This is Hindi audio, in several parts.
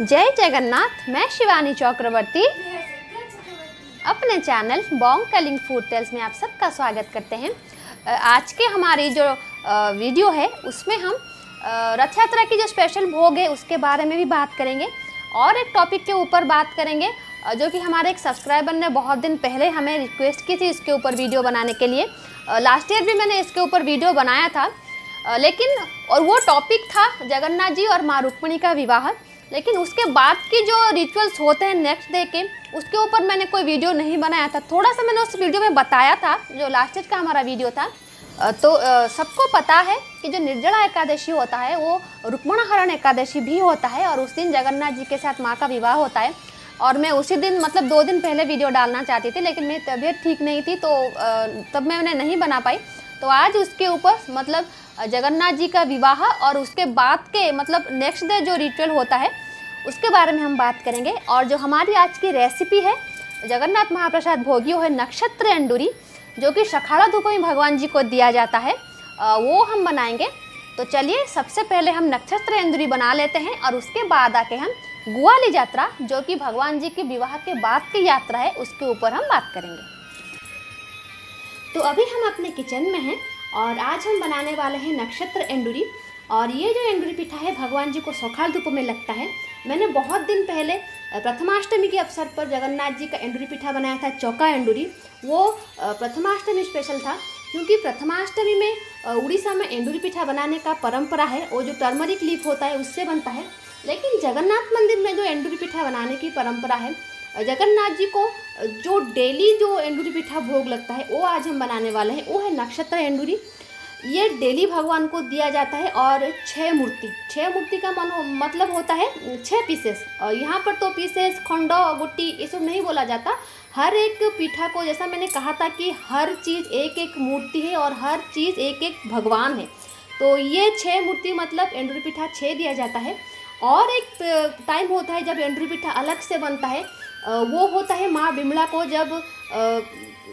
जय जगन्नाथ। मैं शिवानी चक्रवर्ती अपने channel Bong Kalinga food tales में आप सबका स्वागत करते हैं। आज के हमारी जो वीडियो है उसमें हम रथ यात्रा की जो स्पेशल भोग है उसके बारे में भी बात करेंगे और एक टॉपिक के ऊपर बात करेंगे जो कि हमारे एक सब्सक्राइबर ने बहुत दिन पहले हमें रिक्वेस्ट की थी इसके ऊपर वीडियो बनाने के लिए। लास्ट ईयर भी मैंने इसके ऊपर वीडियो बनाया था, लेकिन और वो टॉपिक था जगन्नाथ जी और माँ रुक्मिणी का विवाह। लेकिन उसके बाद की जो रिचुअल्स होते हैं नेक्स्ट डे के, उसके ऊपर मैंने कोई वीडियो नहीं बनाया था। थोड़ा सा मैंने उस वीडियो में बताया था जो लास्ट ईयर का हमारा वीडियो था। तो सबको पता है कि जो निर्जला एकादशी होता है वो रुक्मणाहरण एकादशी भी होता है और उस दिन जगन्नाथ जी के साथ माँ का विवाह होता है। और मैं उसी दिन मतलब 2 दिन पहले वीडियो डालना चाहती थी, लेकिन मेरी तबीयत ठीक नहीं थी तो तब मैंने नहीं बना पाई। तो आज उसके ऊपर मतलब जगन्नाथ जी का विवाह और उसके बाद के मतलब नेक्स्ट डे जो रिचुअल होता है उसके बारे में हम बात करेंगे। और जो हमारी आज की रेसिपी है जगन्नाथ महाप्रसाद भोगियो है नक्षत्र एंडूरी, जो कि सखाड़ा धूप में भगवान जी को दिया जाता है, वो हम बनाएंगे। तो चलिए सबसे पहले हम नक्षत्र एंडूरी बना लेते हैं और उसके बाद आके हम ग्वाली यात्रा, जो कि भगवान जी के विवाह के बाद की यात्रा है, उसके ऊपर हम बात करेंगे। तो अभी हम अपने किचन में हैं और आज हम बनाने वाले हैं नक्षत्र एंडूरी। और ये जो एंडूरी पिठा है भगवान जी को सखाल धूप में लगता है। मैंने बहुत दिन पहले प्रथमाष्टमी के अवसर पर जगन्नाथ जी का एंडूरी पिठा बनाया था, चौका एंडूरी। वो प्रथमाष्टमी स्पेशल था, क्योंकि प्रथमाष्टमी में उड़ीसा में एंडूरी पिठा बनाने का परंपरा है। वो जो टर्मरिक लीफ होता है उससे बनता है। लेकिन जगन्नाथ मंदिर में जो एंडूरी पिठा बनाने की परंपरा है, जगन्नाथ जी को जो डेली जो एंडूरी पिठा भोग लगता है वो आज हम बनाने वाले हैं, वो है नक्षत्र एंडूरी। ये डेली भगवान को दिया जाता है और 6 मूर्ति का मतलब होता है 6 पीसेस। और यहाँ पर तो पीसेस खंडो गुट्टी ये सब नहीं बोला जाता। हर एक पीठा को, जैसा मैंने कहा था कि हर चीज़ एक एक मूर्ति है और हर चीज़ एक एक भगवान है, तो ये 6 मूर्ति मतलब एंडूरी पिठा 6 दिया जाता है। और एक टाइम होता है जब एंडूरी पिठा अलग से बनता है, वो होता है माँ बिमला को जब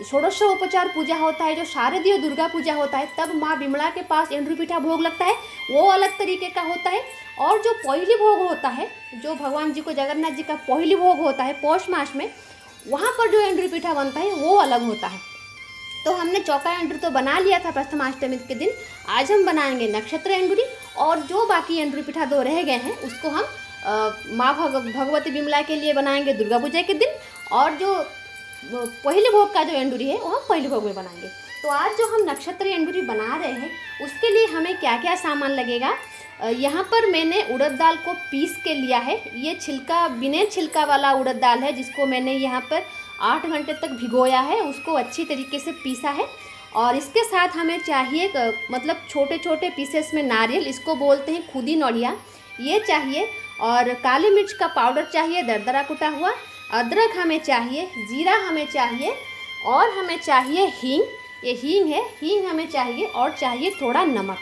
षोडशोपचार पूजा होता है, जो शारदीय दुर्गा पूजा होता है, तब माँ बिमला के पास एंडूरी पिठा भोग लगता है, वो अलग तरीके का होता है। और जो पहली भोग होता है, जो भगवान जी को जगन्नाथ जी का पहली भोग होता है पौष मास में, वहाँ पर जो एंडूरी पिठा बनता है वो अलग होता है। तो हमने चौका एंडूरी तो बना लिया था प्रथमाष्टमी के दिन। आज हम बनाएंगे नक्षत्र एंडूरी और जो बाकी एंडूरी पिठा 2 रह गए हैं उसको हम माँ भगवती बिमला के लिए बनाएंगे दुर्गा पूजा के दिन। और जो पहले भोग का जो एंडूरी है वो हम पहले भोग में बनाएंगे। तो आज जो हम नक्षत्र एंडूरी बना रहे हैं उसके लिए हमें क्या क्या सामान लगेगा। यहाँ पर मैंने उड़द दाल को पीस के लिया है। ये छिलका, बिना छिलका वाला उड़द दाल है, जिसको मैंने यहाँ पर 8 घंटे तक भिगोया है, उसको अच्छी तरीके से पीसा है। और इसके साथ हमें चाहिए मतलब छोटे छोटे पीसेस में नारियल, इसको बोलते हैं खुदी नौड़िया, ये चाहिए। और काली मिर्च का पाउडर चाहिए दरदरा कुटा हुआ, अदरक हमें चाहिए, जीरा हमें चाहिए और हमें चाहिए हींग, ये हींग है, हींग हमें चाहिए और चाहिए थोड़ा नमक।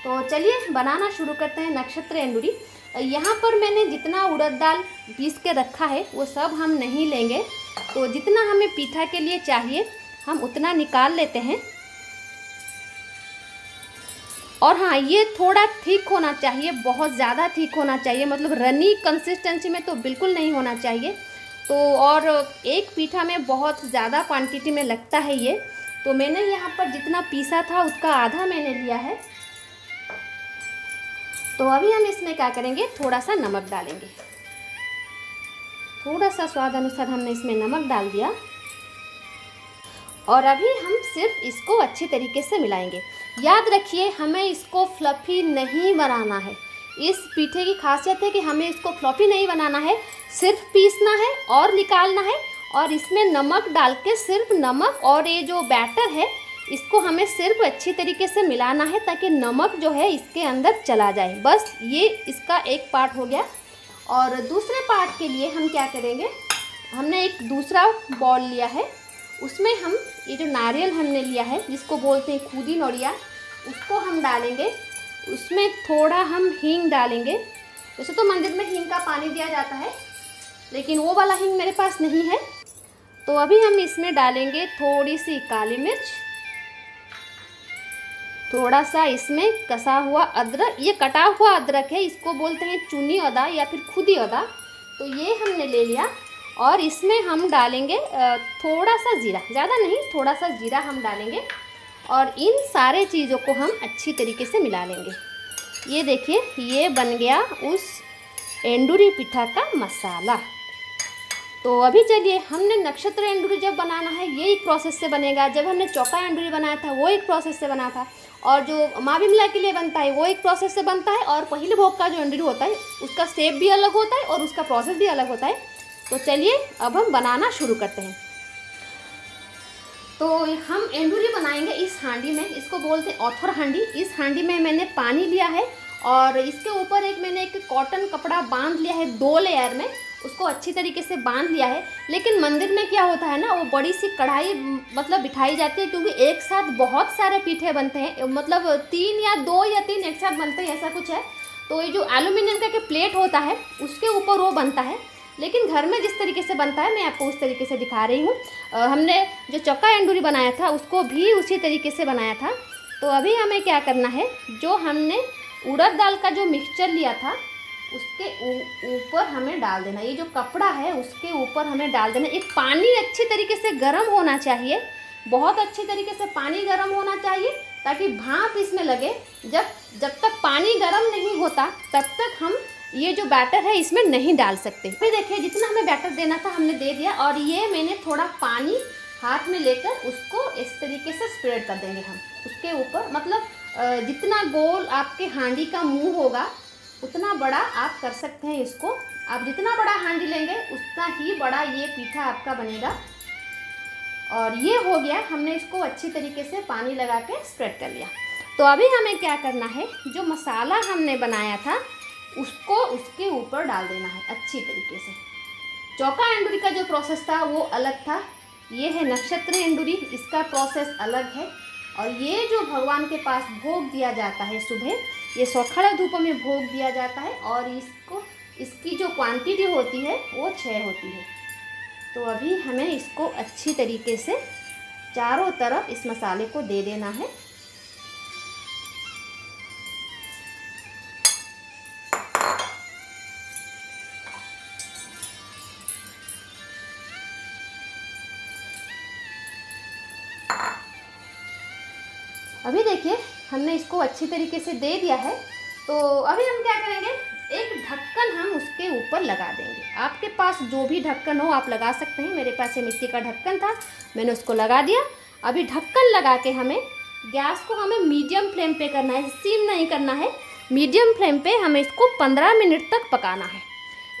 तो चलिए बनाना शुरू करते हैं नक्षत्र एंडूरी। यहाँ पर मैंने जितना उड़द दाल पीस के रखा है वो सब हम नहीं लेंगे, तो जितना हमें पीठा के लिए चाहिए हम उतना निकाल लेते हैं। और हाँ, ये थोड़ा ठीक होना चाहिए, बहुत ज़्यादा ठीक होना चाहिए, मतलब रनी कंसिस्टेंसी में तो बिल्कुल नहीं होना चाहिए। तो और एक पीठा में बहुत ज़्यादा क्वांटिटी में लगता है ये, तो मैंने यहाँ पर जितना पीसा था उसका आधा मैंने लिया है। तो अभी हम इसमें क्या करेंगे, थोड़ा सा नमक डालेंगे, थोड़ा सा स्वाद अनुसार हमने इसमें नमक डाल दिया। और अभी हम सिर्फ इसको अच्छी तरीके से मिलाएंगे। याद रखिए हमें इसको फ्लफी नहीं बनाना है। इस पीठे की खासियत है कि हमें इसको फ्लफी नहीं बनाना है, सिर्फ पीसना है और निकालना है। और इसमें नमक डाल के, सिर्फ नमक और ये जो बैटर है इसको हमें सिर्फ अच्छी तरीके से मिलाना है, ताकि नमक जो है इसके अंदर चला जाए। बस ये इसका एक पार्ट हो गया। और दूसरे पार्ट के लिए हम क्या करेंगे, हमने एक दूसरा बॉल लिया है, उसमें हम ये जो नारियल हमने लिया है जिसको बोलते हैं खुदी नौड़िया, उसको हम डालेंगे। उसमें थोड़ा हम हींग डालेंगे। वैसे तो मंदिर में हींग का पानी दिया जाता है, लेकिन वो वाला हींग मेरे पास नहीं है। तो अभी हम इसमें डालेंगे थोड़ी सी काली मिर्च, थोड़ा सा इसमें कसा हुआ अदरक, ये कटा हुआ अदरक है, इसको बोलते हैं चुनी अदा या फिर खुदी अदा। तो ये हमने ले लिया और इसमें हम डालेंगे थोड़ा सा जीरा, ज़्यादा नहीं, थोड़ा सा जीरा हम डालेंगे और इन सारे चीज़ों को हम अच्छी तरीके से मिला लेंगे। ये देखिए, ये बन गया उस एंडूरी पिठा का मसाला। तो अभी चलिए, हमने नक्षत्र एंडूरी जब बनाना है ये एक प्रोसेस से बनेगा, जब हमने चौका एंडूरी बनाया था वो एक प्रोसेस से बना था, और जो माँ बिमला के लिए बनता है वो एक प्रोसेस से बनता है, और पहले भोग का जो एंडूरी होता है उसका शेप भी अलग होता है और उसका प्रोसेस भी अलग होता है। तो चलिए अब हम बनाना शुरू करते हैं। तो हम एंडूरी बनाएंगे इस हांडी में, इसको बोलते हैं ऑथर हांडी। इस हांडी में मैंने पानी लिया है और इसके ऊपर मैंने एक कॉटन कपड़ा बांध लिया है 2 लेयर में, उसको अच्छी तरीके से बांध लिया है। लेकिन मंदिर में क्या होता है ना, वो बड़ी सी कढ़ाई मतलब बिठाई जाती है, क्योंकि एक साथ बहुत सारे पीठे बनते हैं, मतलब 3 या 2 या 3 एक साथ बनते हैं, ऐसा कुछ है। तो ये जो एल्यूमिनियम का प्लेट होता है उसके ऊपर वो बनता है, लेकिन घर में जिस तरीके से बनता है मैं आपको उस तरीके से दिखा रही हूँ। हमने जो चक्का एंडूरी बनाया था उसको भी उसी तरीके से बनाया था। तो अभी हमें क्या करना है, जो हमने उड़द दाल का जो मिक्सचर लिया था उसके ऊपर हमें डाल देना, ये जो कपड़ा है उसके ऊपर हमें डाल देना। एक पानी अच्छी तरीके से गर्म होना चाहिए, बहुत अच्छी तरीके से पानी गर्म होना चाहिए, ताकि भाप इसमें लगे। जब तक पानी गर्म नहीं होता तब तक हम ये जो बैटर है इसमें नहीं डाल सकते। फिर देखिए, जितना हमें बैटर देना था हमने दे दिया, और ये मैंने थोड़ा पानी हाथ में लेकर उसको इस तरीके से स्प्रेड कर देंगे हम उसके ऊपर। मतलब जितना गोल आपके हांडी का मुंह होगा उतना बड़ा आप कर सकते हैं इसको। आप जितना बड़ा हांडी लेंगे उतना ही बड़ा ये पीठा आपका बनेगा। और ये हो गया, हमने इसको अच्छी तरीके से पानी लगा के स्प्रेड कर लिया। तो अभी हमें क्या करना है, जो मसाला हमने बनाया था उसको उसके ऊपर डाल देना है अच्छी तरीके से। चौका एंडूरी का जो प्रोसेस था वो अलग था, ये है नक्षत्र एंडूरी, इसका प्रोसेस अलग है। और ये जो भगवान के पास भोग दिया जाता है सुबह, ये सौखड़ा धूप में भोग दिया जाता है, और इसकी जो क्वांटिटी होती है वो 6 होती है। तो अभी हमें इसको अच्छी तरीके से चारों तरफ इस मसाले को दे देना है। अभी देखिए, हमने इसको अच्छी तरीके से दे दिया है। तो अभी हम क्या करेंगे, एक ढक्कन हम उसके ऊपर लगा देंगे। आपके पास जो भी ढक्कन हो आप लगा सकते हैं, मेरे पास ये मिट्टी का ढक्कन था, मैंने उसको लगा दिया। अभी ढक्कन लगा के हमें गैस को मीडियम फ्लेम पे करना है, सिम नहीं करना है, मीडियम फ्लेम पे हमें इसको 15 मिनट तक पकाना है।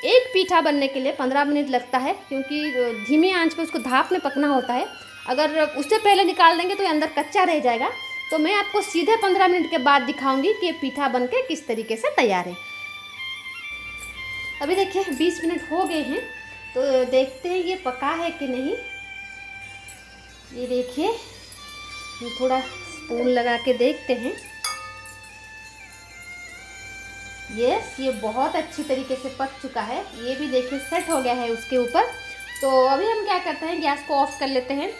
एक पीठा बनने के लिए 15 मिनट लगता है, क्योंकि धीमी आंच पे उसको भाप में पकना होता है। अगर उससे पहले निकाल देंगे तो ये अंदर कच्चा रह जाएगा। तो मैं आपको सीधे 15 मिनट के बाद दिखाऊंगी कि ये पीठा बनके किस तरीके से तैयार है। अभी देखिए 20 मिनट हो गए हैं, तो देखते हैं ये पका है कि नहीं। ये देखिए, हम थोड़ा स्पून लगा के देखते हैं। यस, ये बहुत अच्छी तरीके से पक चुका है। ये भी देखिए सेट हो गया है उसके ऊपर। तो अभी हम क्या करते हैं, गैस को ऑफ कर लेते हैं।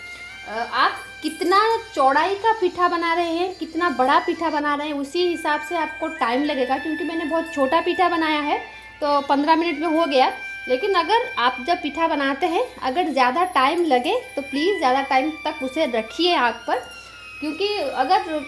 आप कितना चौड़ाई का पीठा बना रहे हैं, कितना बड़ा पीठा बना रहे हैं, उसी हिसाब से आपको टाइम लगेगा। क्योंकि मैंने बहुत छोटा पीठा बनाया है तो 15 मिनट में हो गया। लेकिन अगर आप जब पीठा बनाते हैं अगर ज़्यादा टाइम लगे तो प्लीज़ ज़्यादा टाइम तक उसे रखिए आग पर, क्योंकि अगर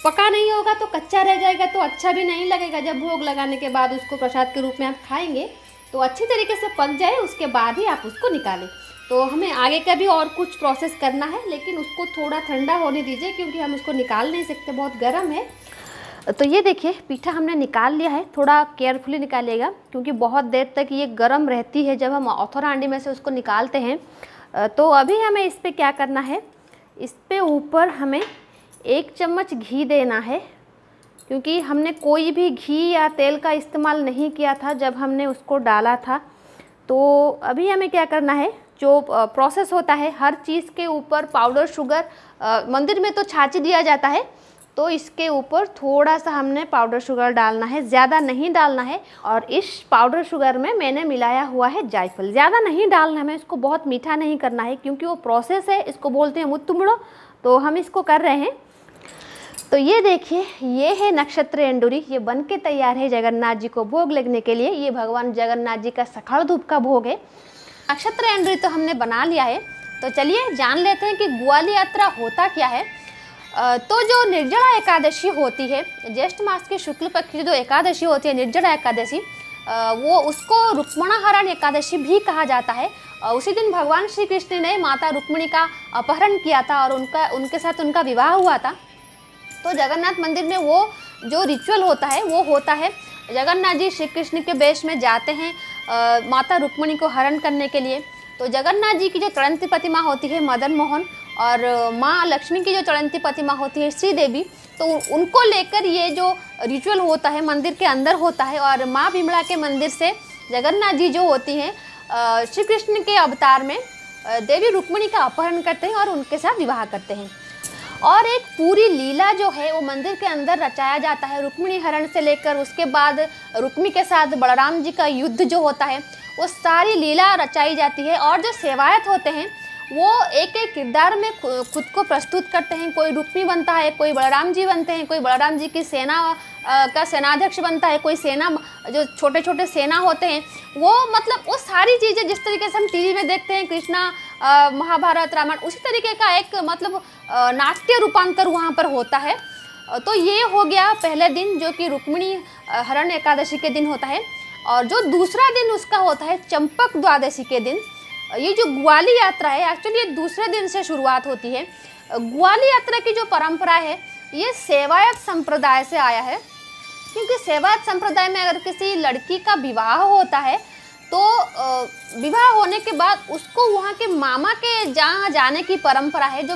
पका नहीं होगा तो कच्चा रह जाएगा, तो अच्छा भी नहीं लगेगा। जब भोग लगाने के बाद उसको प्रसाद के रूप में आप खाएंगे तो अच्छी तरीके से पक जाए, उसके बाद ही आप उसको निकालें। तो हमें आगे का भी और कुछ प्रोसेस करना है, लेकिन उसको थोड़ा ठंडा होने दीजिए, क्योंकि हम उसको निकाल नहीं सकते, बहुत गर्म है। तो ये देखिए पीठा हमने निकाल लिया है। थोड़ा केयरफुली निकालिएगा, क्योंकि बहुत देर तक ये गर्म रहती है जब हम ऑथर हांडी में से उसको निकालते हैं। तो अभी हमें इस पर क्या करना है, इस पे ऊपर हमें 1 चम्मच घी देना है, क्योंकि हमने कोई भी घी या तेल का इस्तेमाल नहीं किया था जब हमने उसको डाला था। तो अभी हमें क्या करना है, जो प्रोसेस होता है हर चीज़ के ऊपर पाउडर शुगर, मंदिर में तो छाछ दिया जाता है, तो इसके ऊपर थोड़ा सा हमने पाउडर शुगर डालना है, ज़्यादा नहीं डालना है। और इस पाउडर शुगर में मैंने मिलाया हुआ है जायफल, ज़्यादा नहीं डालना है, इसको बहुत मीठा नहीं करना है, क्योंकि वो प्रोसेस है, इसको बोलते हैं मुत्तुमड़ो। तो हम इसको कर रहे हैं। तो ये देखिए, ये है नक्षत्र एंडूरी, ये बन के तैयार है जगन्नाथ जी को भोग लगने के लिए। ये भगवान जगन्नाथ जी का सखड़ धूप का भोग है। नक्षत्र एंडूरी तो हमने बना लिया है। तो चलिए जान लेते हैं कि ग्वाली यात्रा होता क्या है। तो जो निर्जला एकादशी होती है, ज्येष्ठ मास के शुक्ल पक्ष की जो एकादशी होती है निर्जला एकादशी, वो उसको रुक्मणाहरण एकादशी भी कहा जाता है। उसी दिन भगवान श्री कृष्ण ने माता रुक्मिणी का अपहरण किया था और उनके साथ उनका विवाह हुआ था। तो जगन्नाथ मंदिर में वो जो रिचुअल होता है वो होता है, जगन्नाथ जी श्री कृष्ण के वेश में जाते हैं माता रुक्मिणी को हरण करने के लिए। तो जगन्नाथ जी की जो चलंती प्रतिमा होती है मदन मोहन, और माँ लक्ष्मी की जो चलंती प्रतिमा होती है श्री देवी, तो उनको लेकर ये जो रिचुअल होता है मंदिर के अंदर होता है। और माँ बिमला के मंदिर से जगन्नाथ जी जो होती हैं श्री कृष्ण के अवतार में देवी रुक्मिणी का अपहरण करते हैं और उनके साथ विवाह करते हैं। और एक पूरी लीला जो है वो मंदिर के अंदर रचाया जाता है। रुक्मिणी हरण से लेकर उसके बाद रुक्मी के साथ बलराम जी का युद्ध जो होता है, वो सारी लीला रचाई जाती है। और जो सेवायत होते हैं वो एक एक किरदार में खुद को प्रस्तुत करते हैं। कोई रुक्मी बनता है, कोई बलराम जी बनते हैं, कोई बलराम जी की सेना का सेनाध्यक्ष बनता है, कोई सेना जो छोटे छोटे सेना होते हैं वो, मतलब वो सारी चीज़ें जिस तरीके से हम टीवी में देखते हैं कृष्णा महाभारत रामायण, उसी तरीके का एक मतलब नाट्य रूपांतर वहाँ पर होता है। तो ये हो गया पहले दिन जो कि रुक्मिणी हरण एकादशी के दिन होता है। और जो दूसरा दिन उसका होता है चंपक द्वादशी के दिन। ये जो ग्वाली यात्रा है एक्चुअली ये दूसरे दिन से शुरुआत होती है। ग्वाली यात्रा की जो परंपरा है ये सेवायत संप्रदाय से आया है, क्योंकि सेवायत संप्रदाय में अगर किसी लड़की का विवाह होता है तो विवाह होने के बाद उसको वहाँ के मामा के जहाँ जाने की परंपरा है। जो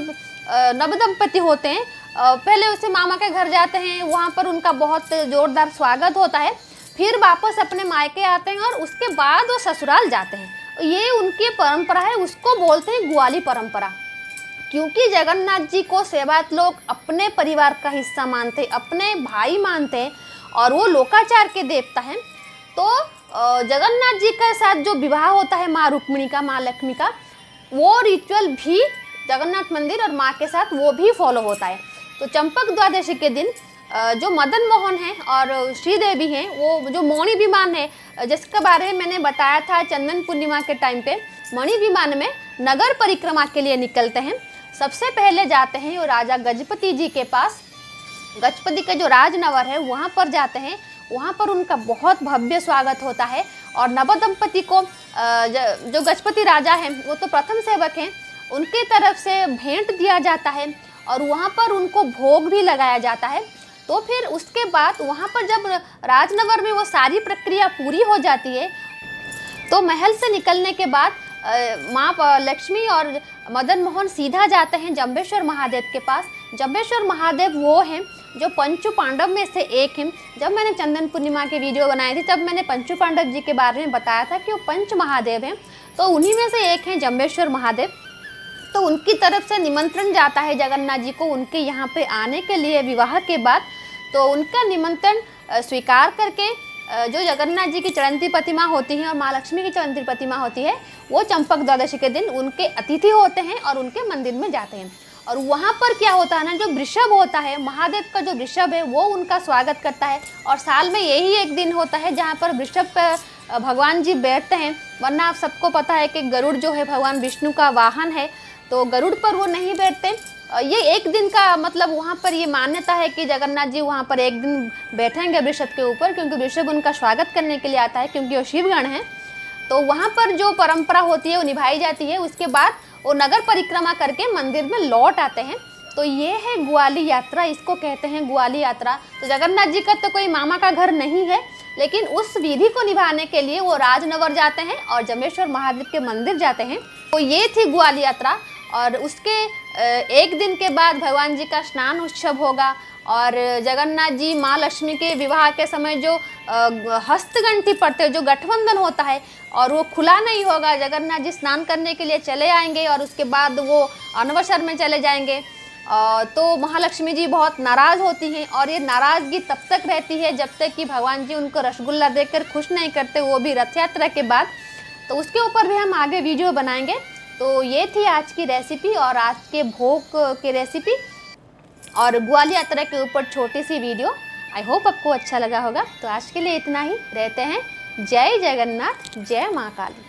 नवदंपति होते हैं पहले उसे मामा के घर जाते हैं, वहाँ पर उनका बहुत जोरदार स्वागत होता है, फिर वापस अपने मायके आते हैं और उसके बाद वो ससुराल जाते हैं। ये उनकी परंपरा है, उसको बोलते हैं ग्वाली परंपरा। क्योंकि जगन्नाथ जी को सेवायत लोग अपने परिवार का हिस्सा मानते, अपने भाई मानते हैं और वो लोकाचार के देवता हैं। तो जगन्नाथ जी के साथ जो विवाह होता है माँ रुक्मिणी का, माँ लक्ष्मी का, वो रिचुअल भी जगन्नाथ मंदिर और माँ के साथ वो भी फॉलो होता है। तो चंपक द्वादशी के दिन जो मदन मोहन है और श्रीदेवी हैं, वो जो मणि विमान है जिसके बारे में मैंने बताया था चंदन पूर्णिमा के टाइम पे, मणि विमान में नगर परिक्रमा के लिए निकलते हैं। सबसे पहले जाते हैं वो राजा गजपति जी के पास, गजपति के जो राजनगर है वहाँ पर जाते हैं। वहाँ पर उनका बहुत भव्य स्वागत होता है और नवदंपति को जो गजपति राजा हैं वो तो प्रथम सेवक हैं, उनकी तरफ से भेंट दिया जाता है और वहाँ पर उनको भोग भी लगाया जाता है। तो फिर उसके बाद वहाँ पर जब राजनगर में वो सारी प्रक्रिया पूरी हो जाती है तो महल से निकलने के बाद माँ लक्ष्मी और मदन मोहन सीधा जाते हैं जम्बेश्वर महादेव के पास। जम्बेश्वर महादेव वो हैं जो पंचु पांडव में से एक हैं। जब मैंने चंदन पूर्णिमा की वीडियो बनाई थी तब मैंने पंचु पांडव जी के बारे में बताया था कि वो पंच महादेव हैं, तो उन्हीं में से एक हैं जम्बेश्वर महादेव। तो उनकी तरफ से निमंत्रण जाता है जगन्नाथ जी को उनके यहाँ पे आने के लिए विवाह के बाद। तो उनका निमंत्रण स्वीकार करके जो जगन्नाथ जी की चलंती प्रतिमा होती है और माँ लक्ष्मी की चलंती प्रतिमा होती है, वो चंपक द्वादशी के दिन उनके अतिथि होते हैं और उनके मंदिर में जाते हैं। और वहाँ पर क्या होता है ना, जो वृषभ होता है, महादेव का जो वृषभ है वो उनका स्वागत करता है। और साल में यही एक दिन होता है जहाँ पर वृषभ पर भगवान जी बैठते हैं, वरना आप सबको पता है कि गरुड़ जो है भगवान विष्णु का वाहन है, तो गरुड़ पर वो नहीं बैठते। ये एक दिन का मतलब वहाँ पर ये मान्यता है कि जगन्नाथ जी वहाँ पर एक दिन बैठेंगे वृषभ के ऊपर, क्योंकि वृषभ उनका स्वागत करने के लिए आता है, क्योंकि वो शिवगण हैं। तो वहाँ पर जो परंपरा होती है वो निभाई जाती है। उसके बाद वो नगर परिक्रमा करके मंदिर में लौट आते हैं। तो ये है ग्वाली यात्रा, इसको कहते हैं ग्वाली यात्रा। तो जगन्नाथ जी का तो कोई मामा का घर नहीं है, लेकिन उस विधि को निभाने के लिए वो राजनगर जाते हैं और जम्बेश्वर महादेव के मंदिर जाते हैं। तो ये थी ग्वाली यात्रा। और उसके एक दिन के बाद भगवान जी का स्नान उत्सव होगा और जगन्नाथ जी माँ लक्ष्मी के विवाह के समय जो हस्तगंठी पड़ते, जो गठबंधन होता है, और वो खुला नहीं होगा। जगन्नाथ जी स्नान करने के लिए चले आएंगे और उसके बाद वो अनवसर में चले जाएंगे। तो महालक्ष्मी जी बहुत नाराज़ होती हैं और ये नाराज़गी तब तक रहती है जब तक कि भगवान जी उनको रसगुल्ला देकर खुश नहीं करते, वो भी रथ यात्रा के बाद। तो उसके ऊपर भी हम आगे वीडियो बनाएंगे। तो ये थी आज की रेसिपी और आज के भोग की रेसिपी। और ग्वाल यात्रा के ऊपर छोटी सी वीडियो। आई होप आपको अच्छा लगा होगा। तो आज के लिए इतना ही। रहते हैं। जय जगन्नाथ, जय माँ काली।